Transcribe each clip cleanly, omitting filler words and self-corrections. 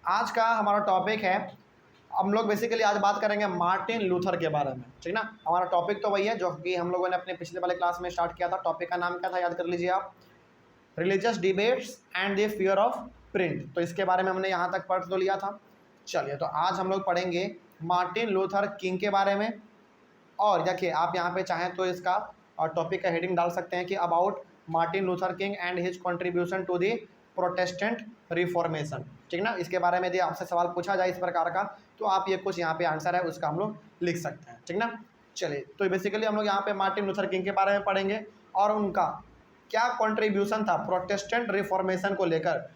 आज का हमारा टॉपिक है, हम लोग बेसिकली आज बात करेंगे मार्टिन लूथर के बारे में, ठीक ना। हमारा टॉपिक तो वही है जो कि हम लोगों ने अपने पिछले वाले क्लास में स्टार्ट किया था। टॉपिक का नाम क्या था, याद कर लीजिए आप, religious debates and the fear of print. तो इसके बारे में हमने यहाँ तक पढ़ तो लिया था। चलिए, तो आज हम लोग पढ़ेंगे मार्टिन लूथर किंग के बारे में। और देखिए, आप यहाँ पे चाहें तो इसका टॉपिक का हेडिंग डाल सकते हैं कि about Martin Luther King and his contribution to the Protestant reformation, ठीक ना। इसके बारे में यदि आपसे सवाल पूछा जाए इस प्रकार का, तो आप ये कुछ यहाँ पे आंसर है उसका हम लोग लिख सकते हैं, ठीक ना। चलिए, तो बेसिकली हम लोग यहाँ पे मार्टिन लूथर किंग के बारे में पढ़ेंगे और उनका क्या कंट्रीब्यूशन था प्रोटेस्टेंट रिफॉर्मेशन को लेकर।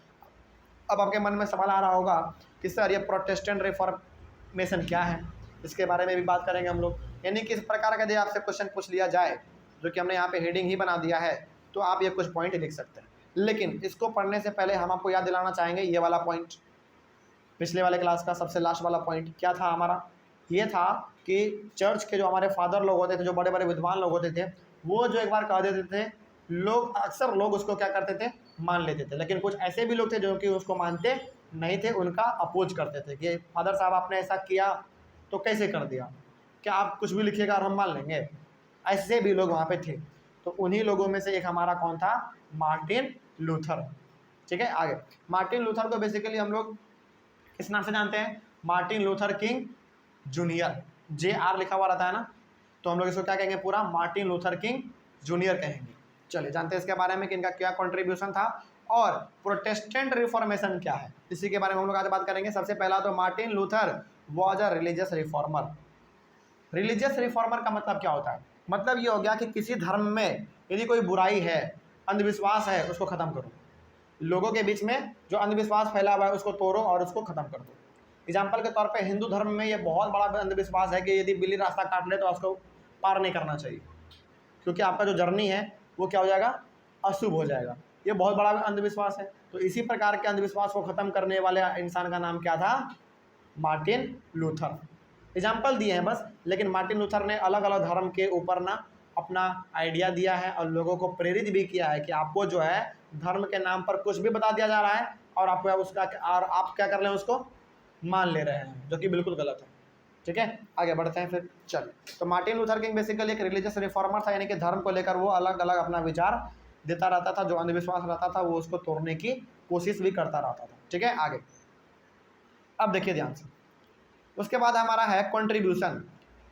अब आपके मन में सवाल आ रहा होगा कि सर ये प्रोटेस्टेंट रिफॉर्मेशन क्या है, इसके बारे में भी बात करेंगे हम लोग। यानी कि इस प्रकार का यदि आपसे क्वेश्चन पूछ लिया जाए, जो कि हमने यहाँ पे हेडिंग ही बना दिया है, तो आप ये कुछ पॉइंट लिख सकते हैं। लेकिन इसको पढ़ने से पहले हम आपको याद दिलाना चाहेंगे ये वाला पॉइंट, पिछले वाले क्लास का सबसे लास्ट वाला पॉइंट क्या था हमारा। ये था कि चर्च के जो हमारे फादर लोग होते थे, जो बड़े बड़े विद्वान लोग होते थे, वो जो एक बार कह देते थे, लोग अक्सर लोग उसको क्या करते थे, मान लेते थे। लेकिन कुछ ऐसे भी लोग थे जो कि उसको मानते नहीं थे, उनका अपोज करते थे कि फादर साहब आपने ऐसा किया तो कैसे कर दिया, क्या आप कुछ भी लिखिएगा और हम मान लेंगे। ऐसे भी लोग वहाँ पे थे। तो उन्हीं लोगों में से एक हमारा कौन था, मार्टिन लूथर, ठीक है। आगे मार्टिन लूथर को बेसिकली हम लोग किस नाम से जानते हैं, Martin Luther king junior, JR लिखा हुआ रहता है ना, तो हम लोग इसको क्या कहेंगे, पूरा मार्टिन लूथर किंग जूनियर कहेंगे। चलिए, जानते हैं इसके बारे में कि इनका क्या कंट्रीब्यूशन था और प्रोटेस्टेंट रिफॉर्मेशन क्या है, इसी के बारे में हम लोग आज बात करेंगे। सबसे पहला तो Martin Luther was a religious reformer. Religious reformer का मतलब क्या होता है, मतलब ये हो गया कि किसी धर्म में यदि कोई बुराई है, अंधविश्वास है, उसको ख़त्म करो। लोगों के बीच में जो अंधविश्वास फैला हुआ है उसको तोड़ो और उसको ख़त्म कर दो। एग्जाम्पल के तौर पे हिंदू धर्म में ये बहुत बड़ा अंधविश्वास है कि यदि बिल्ली रास्ता काट ले तो उसको पार नहीं करना चाहिए, क्योंकि आपका जो जर्नी है वो क्या हो जाएगा, अशुभ हो जाएगा। ये बहुत बड़ा अंधविश्वास है। तो इसी प्रकार के अंधविश्वास को ख़त्म करने वाले इंसान का नाम क्या था, मार्टिन लूथर। एग्जाम्पल दिए हैं बस, लेकिन मार्टिन लूथर ने अलग अलग धर्म के ऊपर ना अपना आइडिया दिया है और लोगों को प्रेरित भी किया है कि आपको जो है धर्म के नाम पर कुछ भी बता दिया जा रहा है और आपको उसका और आप क्या कर रहे हैं, उसको मान ले रहे हैं, जो कि बिल्कुल गलत है, ठीक है। आगे बढ़ते हैं फिर। चलिए, तो मार्टिन लूथर किंग बेसिकली एक रिलीजियस रिफॉर्मर था, यानी कि धर्म को लेकर वो अलग अलग अपना विचार देता रहता था। जो अंधविश्वास रहता था वो उसको तोड़ने की कोशिश भी करता रहता था, ठीक है। आगे अब देखिए ध्यान से, उसके बाद हमारा है कंट्रीब्यूशन।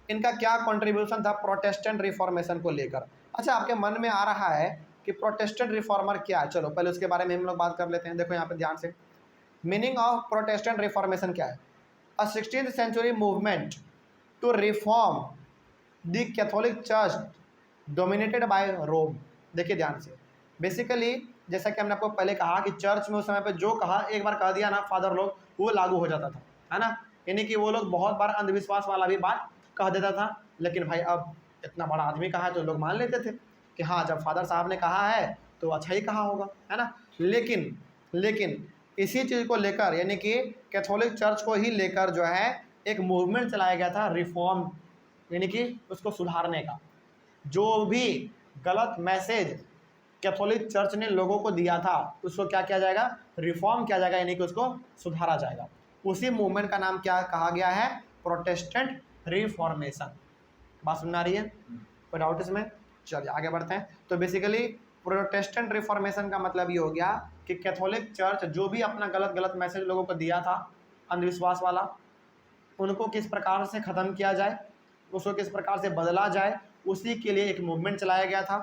इनका क्या कंट्रीब्यूशन था प्रोटेस्टेंट रिफॉर्मेशन को लेकर। अच्छा, आपके मन में आ रहा है कि प्रोटेस्टेंट रिफॉर्मर क्या है, चलो पहले उसके बारे में हम लोग बात कर लेते हैं। देखो यहाँ पे ध्यान से, मीनिंग ऑफ प्रोटेस्टेंट रिफॉर्मेशन क्या है, a 16th century movement to reform the Catholic church dominated by Rome. देखिए ध्यान से, बेसिकली जैसा कि हमने आपको पहले कहा कि चर्च में उस समय पे जो कहा, एक बार कह दिया ना फादर लोग, वो लागू हो जाता था, है ना। यानी कि वो लोग बहुत बार अंधविश्वास वाला भी बात कह देता था, लेकिन भाई अब इतना बड़ा आदमी कहा है तो लोग मान लेते थे कि हाँ, जब फादर साहब ने कहा है तो अच्छा ही कहा होगा, है ना। लेकिन इसी चीज़ को लेकर, यानी कि कैथोलिक चर्च को ही लेकर जो है एक मूवमेंट चलाया गया था रिफॉर्म, यानी कि उसको सुधारने का। जो भी गलत मैसेज कैथोलिक चर्च ने लोगों को दिया था उसको क्या किया जाएगा, रिफॉर्म किया जाएगा, यानी कि उसको सुधारा जाएगा। उसी मूवमेंट का नाम क्या कहा गया है, प्रोटेस्टेंट रिफॉर्मेशन। बात समझ आ रही है, कोई डाउट इसमें। चलिए आगे बढ़ते हैं। तो बेसिकली प्रोटेस्टेंट रिफॉर्मेशन का मतलब ये हो गया कि कैथोलिक चर्च जो भी अपना गलत मैसेज लोगों को दिया था अंधविश्वास वाला, उनको किस प्रकार से ख़त्म किया जाए, उसको किस प्रकार से बदला जाए, उसी के लिए एक मूवमेंट चलाया गया था,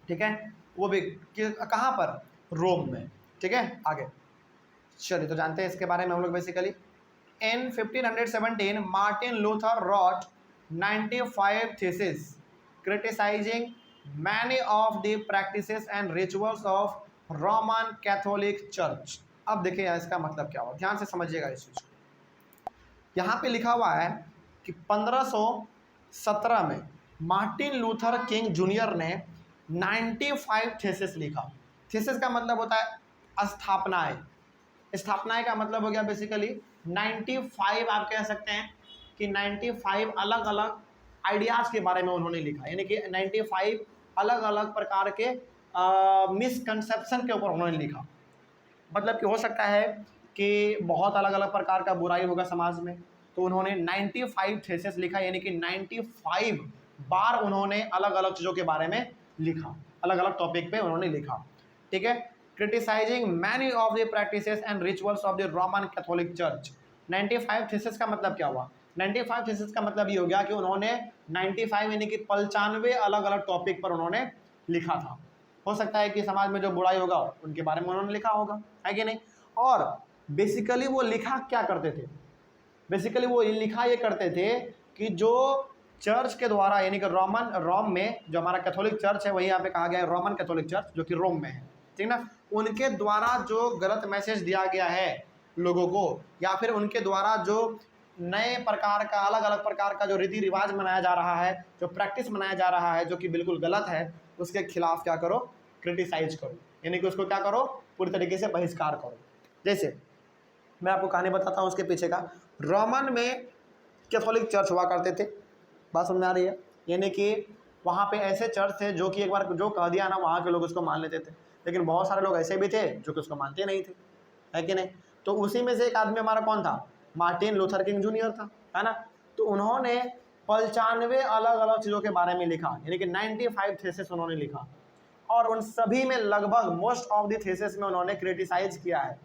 ठीक है। वो भी कहाँ पर, रोम में, ठीक है। आगे चलिए, तो जानते हैं इसके बारे में हम लोग basically. In 1517 Martin Luther wrote 95 thesis criticising many of the practices and rituals of Roman Catholic church. अब देखिए इसका मतलब क्या हुआ, ध्यान से समझिएगा इस चीज़ को। यहाँ पे लिखा हुआ है कि 1517 में मार्टिन लूथर किंग जूनियर ने 95 थीसिस लिखा। थीसिस का मतलब होता है स्थापनाएं। स्थापनाएं का मतलब हो गया बेसिकली 95, आप कह सकते हैं कि 95 अलग अलग आइडियाज़ के बारे में उन्होंने लिखा, यानी कि 95 अलग अलग प्रकार के मिसकंसेप्शन के ऊपर उन्होंने लिखा। मतलब कि हो सकता है कि बहुत अलग अलग प्रकार का बुराई होगा समाज में, तो उन्होंने 95 थीसिस लिखा, यानी कि 95 बार उन्होंने अलग अलग चीज़ों के बारे में लिखा, अलग अलग टॉपिक पे उन्होंने लिखा, ठीक है। Criticising many of the practices and rituals of the Roman Catholic church. 95 thesis का मतलब क्या हुआ? 95 थीसिस का मतलब ये हो गया कि उन्होंने 95 यानी कि 95 अलग अलग टॉपिक पर उन्होंने लिखा था। हो सकता है कि समाज में जो बुराई होगा उनके बारे में उन्होंने लिखा होगा, है कि नहीं। और बेसिकली वो लिखा क्या करते थे? बेसिकली वो लिखा ये करते थे कि जो चर्च के द्वारा, यानी कि रोम में जो हमारा कैथोलिक चर्च है, वही यहाँ पे कहा गया है रोमन कैथोलिक चर्च, जो कि रोम में है, ठीक ना, उनके द्वारा जो गलत मैसेज दिया गया है लोगों को, या फिर उनके द्वारा जो नए प्रकार का, अलग अलग प्रकार का जो रीति रिवाज मनाया जा रहा है, जो प्रैक्टिस मनाया जा रहा है, जो कि बिल्कुल गलत है, उसके खिलाफ क्या करो? क्रिटिसाइज करो, यानी कि उसको क्या करो? पूरी तरीके से बहिष्कार करो। जैसे मैं आपको कहानी बताता हूँ उसके पीछे का। रोमन में कैथोलिक चर्च हुआ करते थे, बात समझ में आ रही है? यानी कि वहाँ पे ऐसे चर्च थे जो कि एक बार जो कह दिया ना, वहाँ के लोग उसको मान लेते थे, लेकिन बहुत सारे लोग ऐसे भी थे जो कि उसको मानते नहीं थे, है कि नहीं। तो उसी में से एक आदमी हमारा कौन था? मार्टिन लूथर किंग जूनियर था, है ना। तो उन्होंने 95 अलग अलग चीज़ों के बारे में लिखा, यानी कि 95 थीसिस उन्होंने लिखा, और उन सभी में लगभग मोस्ट ऑफ द थीसिस में उन्होंने क्रिटिसाइज किया है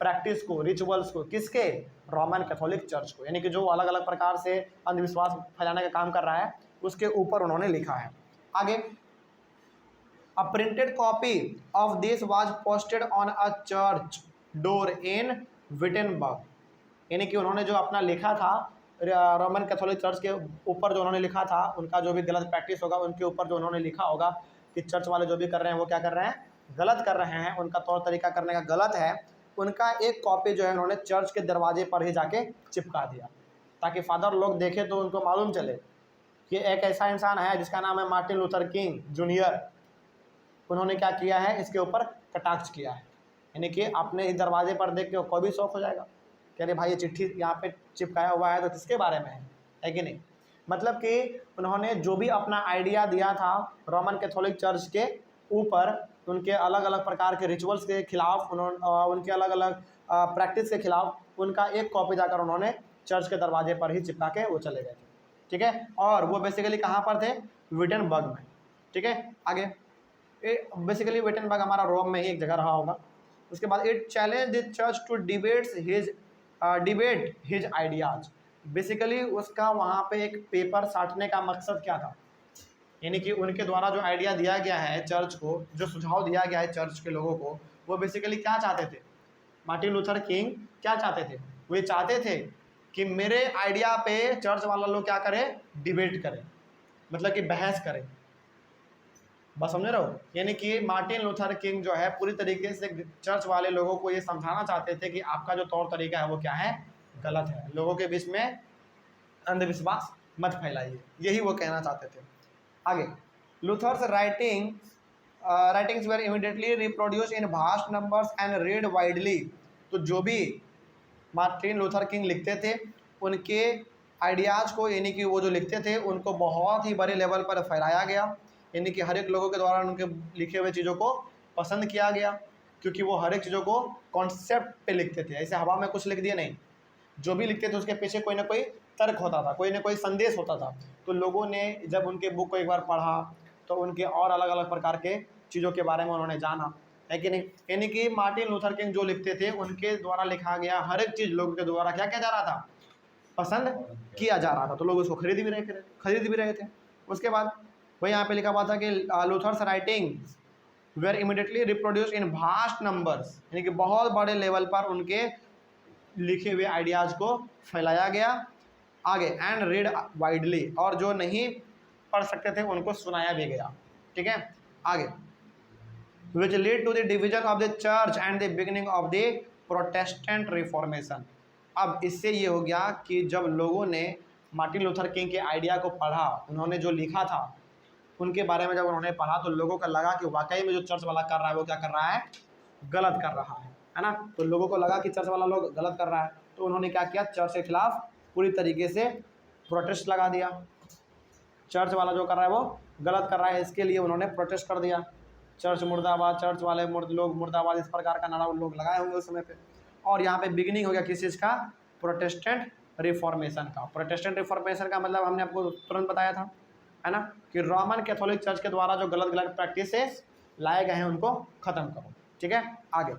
प्रैक्टिस को, रिचुअल्स को। किसके? रोमन कैथोलिक चर्च को, यानी कि जो अलग अलग प्रकार से अंधविश्वास फैलाने का काम कर रहा है, उसके ऊपर उन्होंने लिखा है। आगे, अ printed copy of this was posted on a church door in Wittenberg, यानी कि उन्होंने जो अपना लिखा था रोमन कैथोलिक चर्च के ऊपर, जो उन्होंने लिखा था, उनका जो भी गलत प्रैक्टिस होगा उनके ऊपर जो उन्होंने लिखा होगा कि चर्च वाले जो भी कर रहे हैं वो क्या कर रहे हैं? गलत कर रहे हैं, उनका तौर तरीका करने का गलत है, उनका एक कॉपी जो है उन्होंने चर्च के दरवाजे पर ही जाके चिपका दिया, ताकि फादर लोग देखें तो उनको मालूम चले कि एक ऐसा इंसान है जिसका नाम है मार्टिन लूथर किंग जूनियर, उन्होंने क्या किया है? इसके ऊपर कटाक्ष किया है। यानी कि अपने ही दरवाजे पर देख के कोई भी शौक हो जाएगा कि अरे भाई ये चिट्ठी यहाँ पे चिपकाया हुआ है तो किसके बारे में है कि नहीं। मतलब कि उन्होंने जो भी अपना आइडिया दिया था रोमन कैथोलिक चर्च के ऊपर, उनके अलग अलग प्रकार के रिचुअल्स के खिलाफ, उनके अलग अलग प्रैक्टिस के खिलाफ, उनका एक कॉपी जाकर उन्होंने चर्च के दरवाजे पर ही चिपका के वो चले गए थे, ठीक है। और वो बेसिकली कहाँ पर थे? विटेनबर्ग में, ठीक है। आगे, बेसिकली विटेनबर्ग हमारा रोम में ही एक जगह रहा होगा। उसके बाद it challenge the church to debate his ideas. Basically उसका वहाँ पे एक पेपर साटने का मकसद क्या था? यानी कि उनके द्वारा जो आइडिया दिया गया है चर्च को, जो सुझाव दिया गया है चर्च के लोगों को, वो बेसिकली क्या चाहते थे? मार्टिन लूथर किंग क्या चाहते थे? वो ये चाहते थे कि मेरे आइडिया पे चर्च वाला लोग क्या करें? डिबेट करें, मतलब कि बहस करें। बस समझ रहे हो? यानी कि मार्टिन लूथर किंग जो है पूरी तरीके से चर्च वाले लोगों को ये समझाना चाहते थे कि आपका जो तौर तरीका है वो क्या है? गलत है, लोगों के बीच में अंधविश्वास मत फैलाइए, यही वो कहना चाहते थे। आगे, Luther's writings were immediately reproduce in vast numbers and read widely. तो जो भी मार्टिन लूथर किंग लिखते थे, उनके आइडियाज़ को, यानी कि वो जो लिखते थे उनको बहुत ही बड़े लेवल पर फैलाया गया, यानी कि हर एक लोगों के द्वारा उनके लिखे हुए चीज़ों को पसंद किया गया, क्योंकि वो हर एक चीज़ों को कॉन्सेप्ट पे लिखते थे, ऐसे हवा में कुछ लिख दिया नहीं। जो भी लिखते थे उसके पीछे कोई ना कोई तर्क होता था, कोई ना कोई संदेश होता था। तो लोगों ने जब उनके बुक को एक बार पढ़ा तो उनके और अलग अलग प्रकार के चीज़ों के बारे में उन्होंने जाना, है कि नहीं। यानी कि मार्टिन लूथर किंग जो लिखते थे उनके द्वारा लिखा गया हर एक चीज़ लोगों के द्वारा क्या किया जा रहा था? पसंद किया जा रहा था, तो लोग उसको खरीद भी रहे थे। उसके बाद वही यहाँ पे लिखा हुआ था कि Luther's writing were immediately reproduce in vast numbers, यानी कि बहुत बड़े लेवल पर उनके लिखे हुए आइडियाज़ को फैलाया गया। आगे, एंड रीड वाइडली, और जो नहीं पढ़ सकते थे उनको सुनाया भी गया, ठीक है। आगे, which lead to the division of the church and the beginning of the Protestant reformation. अब इससे ये हो गया कि जब लोगों ने मार्टिन लूथर किंग के आइडिया को पढ़ा, उन्होंने जो लिखा था उनके बारे में जब उन्होंने पढ़ा, तो लोगों को लगा कि वाकई में जो चर्च वाला कर रहा है वो क्या कर रहा है? गलत कर रहा है ना। तो लोगों को लगा कि चर्च वाला लोग गलत कर रहा है, तो उन्होंने क्या किया? चर्च के खिलाफ पूरी तरीके से प्रोटेस्ट लगा दिया। चर्च वाला जो कर रहा है वो गलत कर रहा है, इसके लिए उन्होंने प्रोटेस्ट कर दिया। चर्च मुर्दाबाद, चर्च वाले लोग मुर्दाबाद, इस प्रकार का नारा उन लोग लगाए होंगे उस समय पे। और यहाँ पे बिगिनिंग हो गया किस चीज़ का, प्रोटेस्टेंट रिफॉर्मेशन का। प्रोटेस्टेंट रिफॉर्मेशन का मतलब हमने आपको तुरंत बताया था, है ना, कि रोमन कैथोलिक चर्च के द्वारा जो गलत गलत प्रैक्टिसेस लाए गए हैं उनको खत्म करो। ठीक है, आगे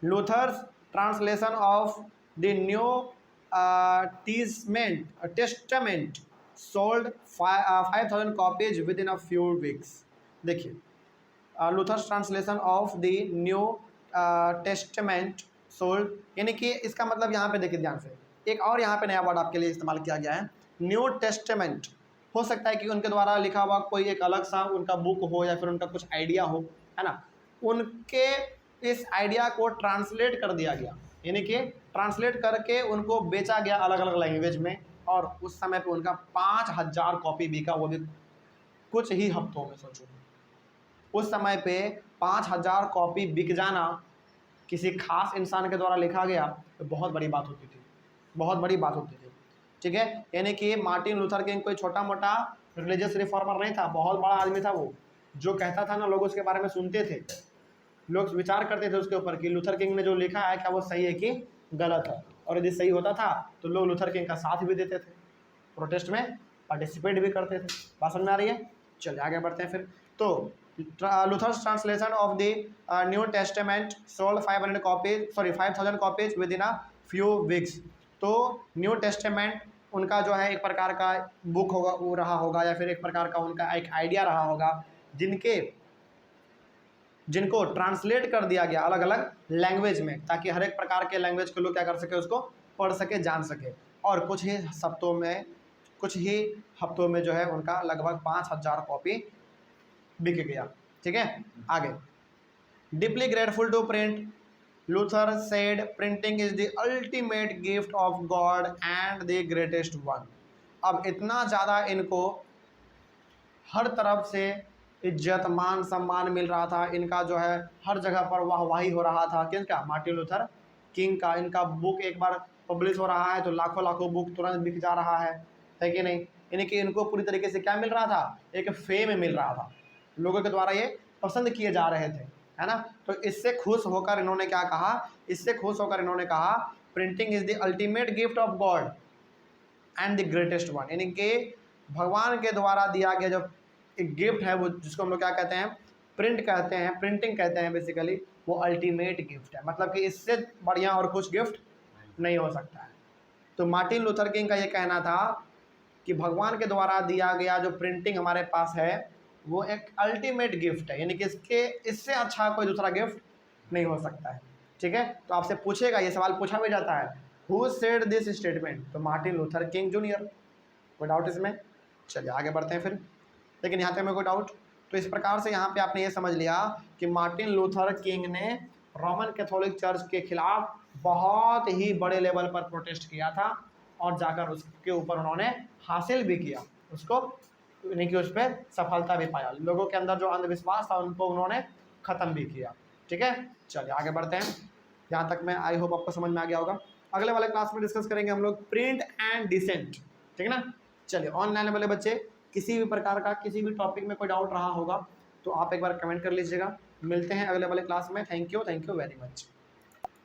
Luther's translation of the New Testament sold 5000 copies within a few weeks. देखिए Luther's translation of the New Testament sold, यानी कि इसका मतलब यहाँ पे देखिए ध्यान से, एक और यहाँ पे नया वर्ड आपके लिए इस्तेमाल किया गया है, न्यू टेस्टामेंट। हो सकता है कि उनके द्वारा लिखा हुआ कोई एक अलग सा उनका बुक हो या फिर उनका कुछ आइडिया हो, है ना, उनके इस आइडिया को ट्रांसलेट कर दिया गया, यानी कि ट्रांसलेट करके उनको बेचा गया अलग अलग लैंग्वेज में, और उस समय पे उनका 5000 कॉपी बिका, वो भी कुछ ही हफ्तों में। सोचो उस समय पे 5000 कॉपी बिक जाना किसी खास इंसान के द्वारा लिखा गया तो बहुत बड़ी बात होती थी, बहुत बड़ी बात होती थी। ठीक है, यानी कि मार्टिन लूथर किंग कोई छोटा मोटा रिलीजियस रिफॉर्मर नहीं था, बहुत बड़ा आदमी था वो। जो कहता था ना, लोग उसके बारे में सुनते थे, लोग विचार करते थे उसके ऊपर कि लूथर किंग ने जो लिखा है क्या वो सही है कि गलत है, और यदि सही होता था तो लोग लूथर किंग का साथ भी देते थे, प्रोटेस्ट में पार्टिसिपेट भी करते थे। बात समझ में आ रही है? चलिए आगे बढ़ते हैं फिर। तो Luther's translation of the New Testament sold 5000 copies within a few weeks. तो न्यू टेस्टामेंट उनका जो है एक प्रकार का बुक होगा, वो रहा होगा, या फिर एक प्रकार का उनका एक आइडिया रहा होगा, जिनको ट्रांसलेट कर दिया गया अलग अलग लैंग्वेज में, ताकि हर एक प्रकार के लैंग्वेज के लोग क्या कर सके, उसको पढ़ सके, जान सके। और कुछ ही हफ्तों में जो है उनका लगभग 5000 कॉपी बिक गया। ठीक है, आगे deeply grateful to print, Luther said printing is the ultimate gift of God and the greatest one. अब इतना ज़्यादा इनको हर तरफ से इज्जत मान सम्मान मिल रहा था, इनका जो है हर जगह पर वाहवाही हो रहा था, किसका, मार्टिन लूथर किंग का। इनका बुक एक बार पब्लिश हो रहा है तो लाखों लाखों बुक तुरंत बिक जा रहा है कि नहीं। यानी कि इनको पूरी तरीके से क्या मिल रहा था, एक फेम मिल रहा था, लोगों के द्वारा ये पसंद किए जा रहे थे, है ना। तो इससे खुश होकर इन्होंने क्या कहा, printing is the ultimate gift of God and the greatest one, यानी कि भगवान के द्वारा दिया गया जो एक गिफ्ट है, वो जिसको हम लोग क्या कहते हैं, प्रिंटिंग कहते हैं बेसिकली, वो अल्टीमेट गिफ्ट है, मतलब कि इससे बढ़िया और कुछ गिफ्ट नहीं हो सकता है। तो मार्टिन लूथर किंग का ये कहना था कि भगवान के द्वारा दिया गया जो प्रिंटिंग हमारे पास है वो एक अल्टीमेट गिफ्ट है, यानी कि इससे अच्छा कोई दूसरा गिफ्ट नहीं हो सकता है। ठीक है, तो आपसे पूछेगा, ये सवाल पूछा भी जाता है, हु सेड दिस स्टेटमेंट, तो मार्टिन लूथर किंग जूनियर। कोई डाउट इसमें? चलिए आगे बढ़ते हैं फिर, लेकिन यहाँ तक में कोई डाउट? तो इस प्रकार से यहाँ पे आपने ये समझ लिया कि मार्टिन लूथर किंग ने रोमन कैथोलिक चर्च के खिलाफ बहुत ही बड़े लेवल पर प्रोटेस्ट किया था, और जाकर उसके ऊपर उन्होंने हासिल भी किया, उसको यानी कि उस पर सफलता भी पाया, लोगों के अंदर जो अंधविश्वास था उनको उन्होंने ख़त्म भी किया। ठीक है, चलिए आगे बढ़ते हैं। यहाँ तक मैं आई होप आपको समझ में आ गया होगा। अगले वाले क्लास में डिस्कस करेंगे हम लोग प्रिंट एंड डिसेंट। ठीक है ना। चलिए ऑनलाइन वाले बच्चे किसी भी प्रकार का किसी भी टॉपिक में कोई डाउट रहा होगा तो आप एक बार कमेंट कर लीजिएगा। मिलते हैं अगले वाले क्लास में। Thank you very much.